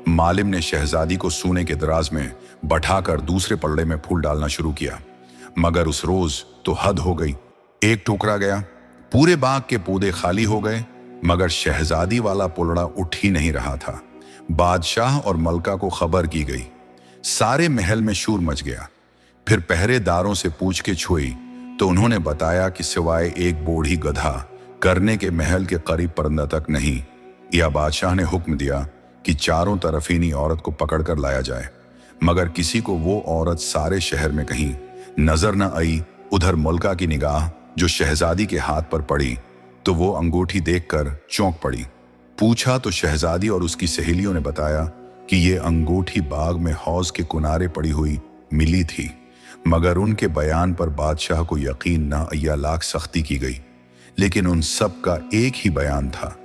मालिम ने शहजादी को सोने के दराज में बैठाकर दूसरे पलड़े में फूल डालना शुरू किया, मगर उस रोज तो हद हो गई। एक टोकरा गया, पूरे बाग के पौधे खाली हो गए, मगर शहजादी वाला पुलड़ा उठ ही नहीं रहा था। बादशाह और मलका को खबर की गई। सारे महल में शोर मच गया। फिर पहरेदारों से पूछ के छुई तो उन्होंने बताया कि सिवाय एक बूढ़ी गधा करने के महल के करीब परिंदा तक नहीं। या बादशाह ने हुक्म दिया कि चारों तरफीनी औरत को पकड़कर लाया जाए, मगर किसी को वो औरत सारे शहर में कहीं नजर न आई। उधर मलका की निगाह जो शहजादी के हाथ पर पड़ी तो वो अंगूठी देखकर चौंक पड़ी। पूछा तो शहजादी और उसकी सहेलियों ने बताया कि ये अंगूठी बाग में हौज के किनारे पड़ी हुई मिली थी, मगर उनके बयान पर बादशाह को यकीन न या लाख सख्ती की गई। लेकिन उन सब का एक ही बयान था,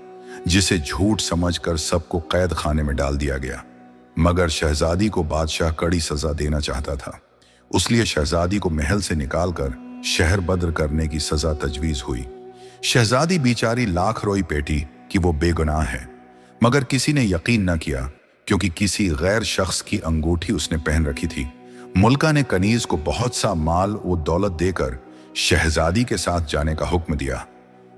जिसे झूठ समझकर सबको कैद खाने में डाल दिया गया। मगर शहजादी को बादशाह कड़ी सजा देना चाहता था, उसलिए शहजादी को महल से निकालकर शहर बद्र करने की सजा तजवीज हुई। शहजादी बेचारी लाख रोई पेटी कि वो बेगुनाह है, मगर किसी ने यकीन न किया, क्योंकि किसी गैर शख्स की अंगूठी उसने पहन रखी थी। मुल्का ने कनीज को बहुत सा माल व दौलत देकर शहजादी के साथ जाने का हुक्म दिया,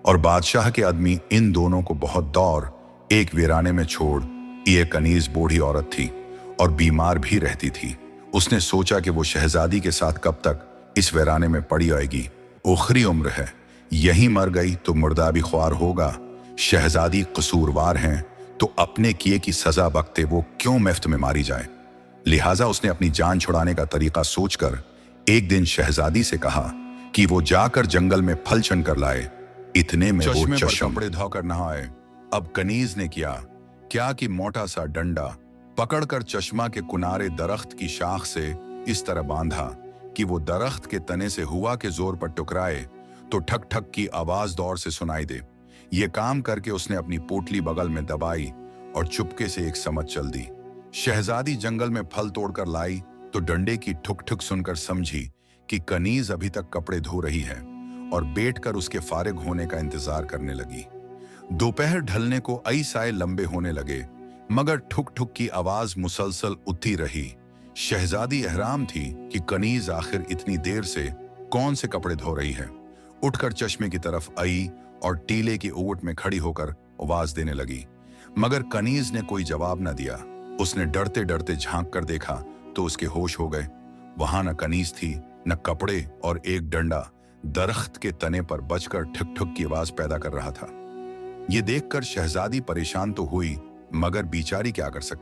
और बादशाह के आदमी इन दोनों को बहुत दौर एक वीराने में छोड़। ये कनीज बूढ़ी औरत थी और बीमार भी रहती थी। उसने सोचा कि वो शहजादी के साथ कब तक इस वीराने में पड़ी आएगी। ओखरी उम्र है, यहीं मर गई तो मुर्दा भी ख्वार होगा। शहजादी कसूरवार हैं तो अपने किए की सजा बकते वो क्यों मुफ्त में मारी जाए। लिहाजा उसने अपनी जान छुड़ाने का तरीका सोचकर एक दिन शहजादी से कहा कि वो जाकर जंगल में फल चुन कर लाए। इतने में वो कपड़े धोकर नहाए। अब कनीज ने क्या कि मोटा सा डंडा पकड़कर चश्मा के किनारे दरख्त की शाख से इस तरह बांधा कि वो दरख्त के तने से हुआ के जोर पर टकराए तो ठक ठक की आवाज दौर से सुनाई दे। ये काम करके उसने अपनी पोटली बगल में दबाई और चुपके से एक समझ चल दी। शहजादी जंगल में फल तोड़कर लाई तो डंडे की ठुक ठुक सुनकर समझी कि कनीज अभी तक कपड़े धो रही है और बैठकर उसके फारिग होने का इंतजार करने लगी। दोपहर ढलने को आई साए लंबे होने लगे, मगर ठुक ठुक की आवाज मुसलसल उठती रही। शहजादी हैरान थी कि कनीज आखिर इतनी देर से कौन से कपड़े धो रही है। उठकर चश्मे की तरफ आई और टीले की ओट में खड़ी होकर आवाज देने लगी, मगर कनीज ने कोई जवाब न दिया। उसने डरते डरते झांक कर देखा तो उसके होश हो गए। वहां न कनीज थी, न कपड़े, और एक डंडा दरख्त के तने पर बचकर ठुक ठुक की आवाज पैदा कर रहा था। ये देखकर शहजादी परेशान तो हुई, मगर बेचारी क्या कर सकती।